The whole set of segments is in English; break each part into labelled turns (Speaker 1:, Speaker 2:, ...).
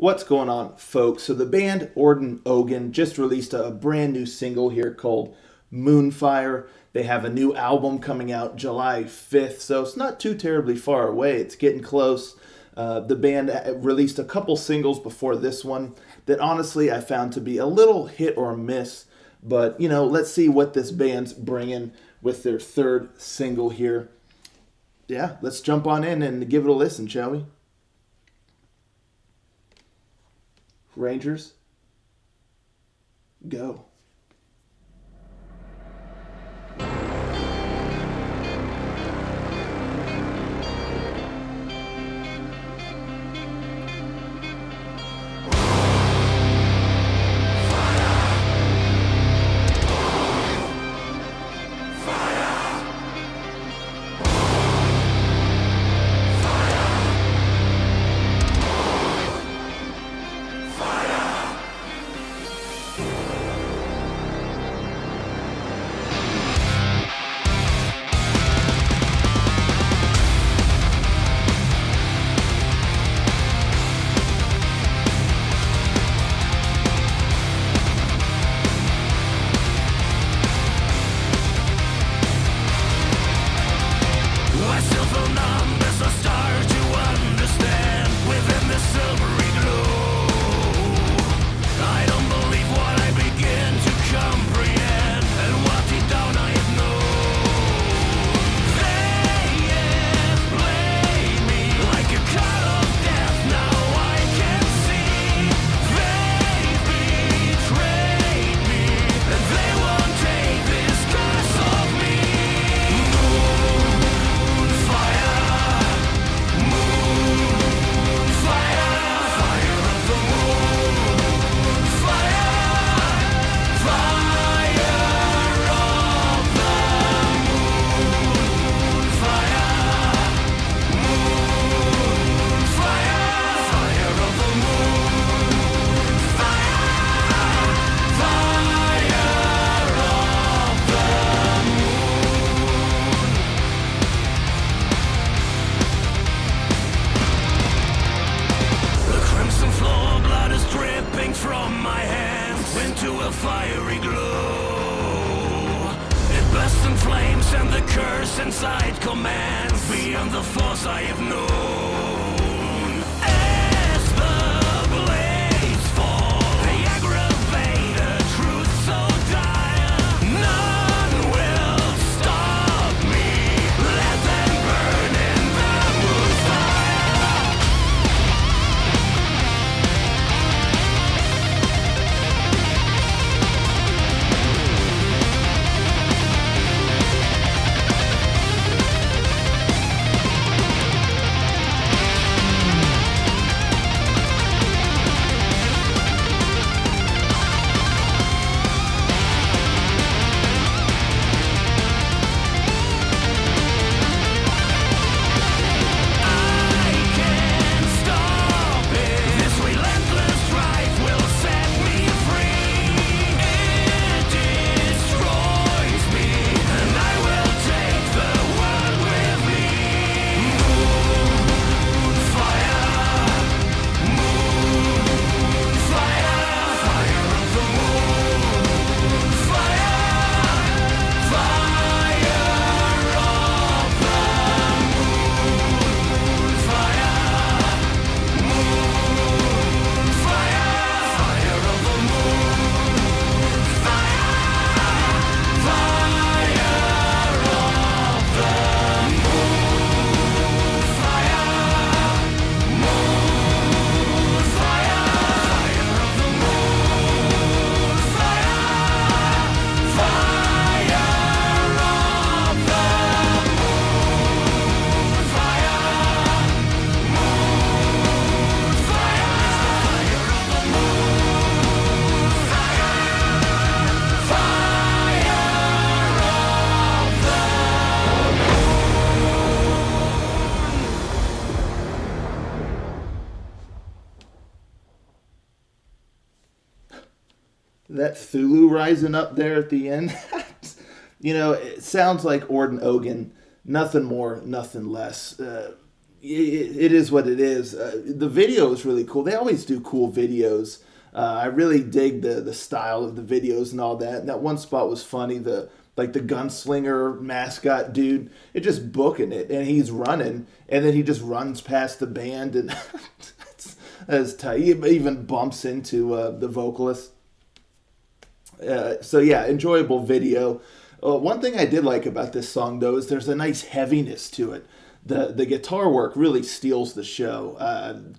Speaker 1: What's going on, folks? So the band Orden Ogan just released a brand new single here called Moonfire. They have a new album coming out July 5th, so it's not too terribly far away. It's getting close. The band released a couple singles before this one that honestly I found to be a little hit or miss. But, let's see what this band's bringing with their third single here. Yeah, let's jump on in and give it a listen, shall we? Rangers, go.
Speaker 2: From my hands into a fiery glow. It bursts in flames and the curse inside commands beyond the force I have known. As the blades fall, they aggravate a truth so dire. None will stop me. Let them burn in the moonfire.
Speaker 1: That Thulu rising up there at the end. It sounds like Orden Ogan. Nothing more, nothing less. it is what it is. The video is really cool. They always do cool videos. I really dig the style of the videos and all that. And that one spot was funny. The gunslinger mascot dude, it just booking it, and he's running, and then he just runs past the band, and that's tight. He even bumps into the vocalist. So yeah, enjoyable video. One thing I did like about this song though is there's a nice heaviness to it. The guitar work really steals the show.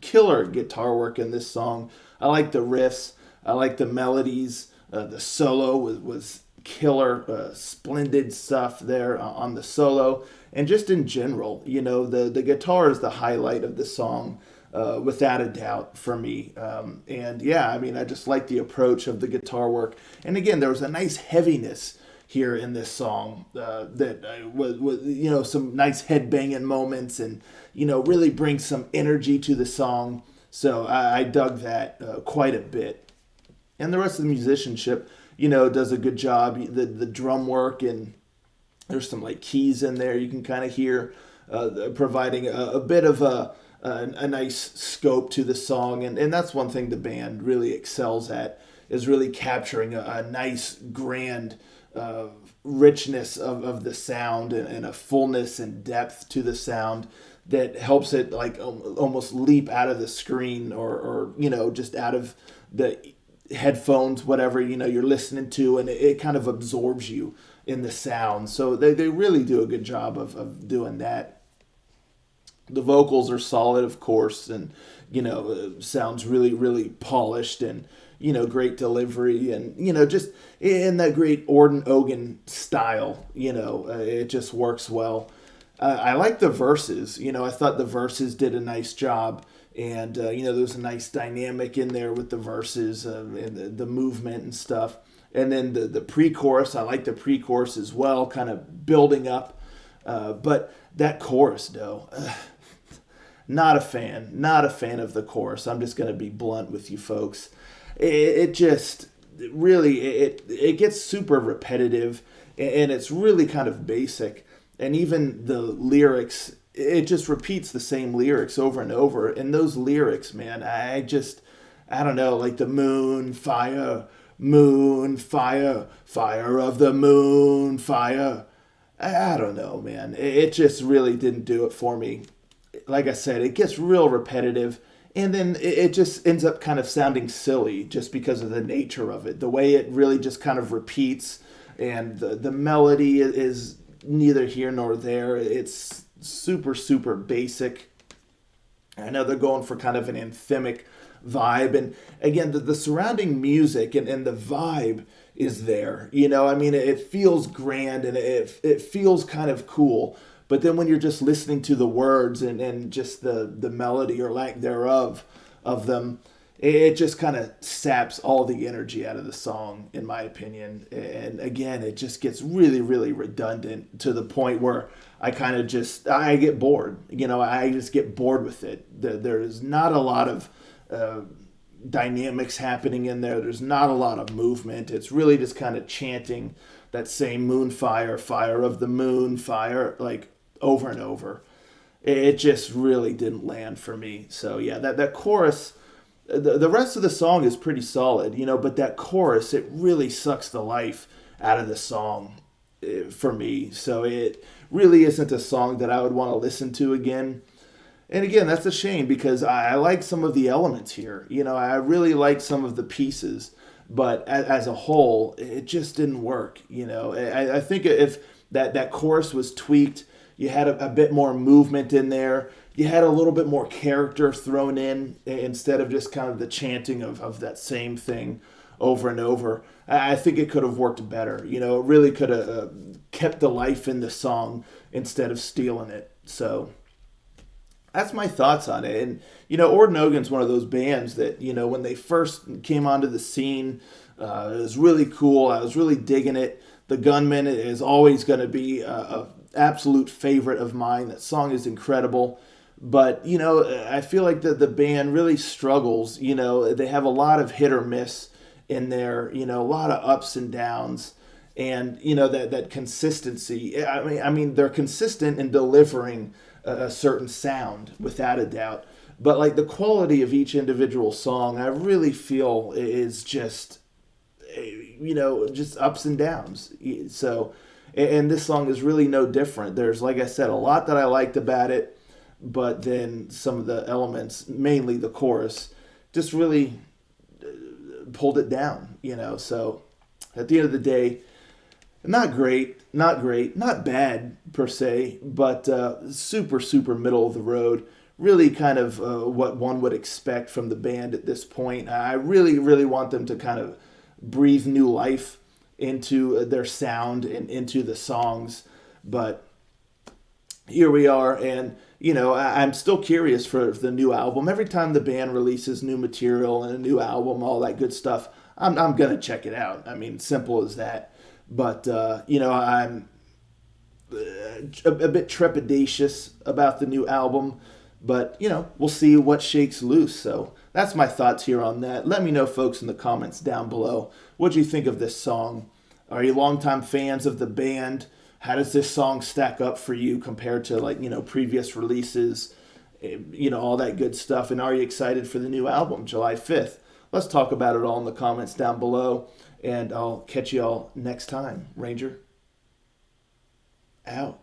Speaker 1: Killer guitar work in this song. I like the riffs. I like the melodies. The solo was killer. Splendid stuff there on the solo. And just in general, the guitar is the highlight of the song, without a doubt for me. And yeah, I mean, I just like the approach of the guitar work. And again, there was a nice heaviness here in this song, that was some nice headbanging moments, and really brings some energy to the song. So I dug that quite a bit. And the rest of the musicianship, does a good job. The drum work, and there's some like keys in there you can kind of hear, providing a bit of a nice scope to the song. And that's one thing the band really excels at, is really capturing a nice grand richness of the sound, and a fullness and depth to the sound that helps it like almost leap out of the screen, or just out of the headphones, whatever you're listening to, and it kind of absorbs you in the sound. So they really do a good job of doing that. The vocals are solid, of course, and sounds really, really polished, and great delivery, and just in that great Orden Ogan style. It just works well. I like the verses. I thought the verses did a nice job, and there was a nice dynamic in there with the verses, and the movement and stuff. And then the pre-chorus, I like the pre-chorus as well, kind of building up. But that chorus, though, not a fan of the chorus. I'm just going to be blunt with you folks. It just really, it gets super repetitive, and it's really kind of basic. And even the lyrics, it just repeats the same lyrics over and over. And those lyrics, man, I don't know, like the moon, fire, fire of the moon, fire. I don't know, man. It just really didn't do it for me. Like I said, it gets real repetitive. And then it just ends up kind of sounding silly, just because of the nature of it. The way it really just kind of repeats, and the melody is neither here nor there. It's super, super basic. I know they're going for kind of an anthemic vibe. And again, the surrounding music and the vibe is there. It feels grand, and it feels kind of cool. But then when you're just listening to the words and just the melody or lack thereof of them, it just kind of saps all the energy out of the song, in my opinion. And again, it just gets really, really redundant, to the point where I kind of I get bored. I just get bored with it. There's not a lot of dynamics happening in there. There's not a lot of movement. It's really just kind of chanting that same moon, fire of the moon, fire, like over and over. It just really didn't land for me. So yeah, that chorus, the rest of the song is pretty solid, but that chorus, it really sucks the life out of the song for me. So it really isn't a song that I would want to listen to again. And again, that's a shame, because I like some of the elements here. I really like some of the pieces, but as a whole, it just didn't work. I think if that chorus was tweaked, you had a bit more movement in there, you had a little bit more character thrown in, instead of just kind of the chanting of that same thing over and over. I think it could have worked better. It really could have kept the life in the song instead of stealing it. So that's my thoughts on it. And, Orden Ogan's one of those bands that, when they first came onto the scene, it was really cool. I was really digging it. The Gunman is always going to be a absolute favorite of mine. That song is incredible. But, I feel like the band really struggles. They have a lot of hit or miss in there, a lot of ups and downs. And, that consistency. I mean, they're consistent in delivering a certain sound, without a doubt. But like the quality of each individual song, I really feel is just, just ups and downs. So, and this song is really no different. There's, like I said, a lot that I liked about it, but then some of the elements, mainly the chorus, just really pulled it down. So at the end of the day, not great, not bad per se, but super, super middle of the road. Really kind of what one would expect from the band at this point. I really, really want them to kind of breathe new life into their sound and into the songs. But here we are, and I'm still curious for the new album. Every time the band releases new material and a new album, all that good stuff, I'm gonna check it out. I mean, simple as that. But I'm a bit trepidatious about the new album. But we'll see what shakes loose. So that's my thoughts here on that. Let me know, folks, in the comments down below. What do you think of this song? Are you longtime fans of the band? How does this song stack up for you compared to previous releases? All that good stuff. And are you excited for the new album, July 5th? Let's talk about it all in the comments down below. And I'll catch you all next time. Ranger, out.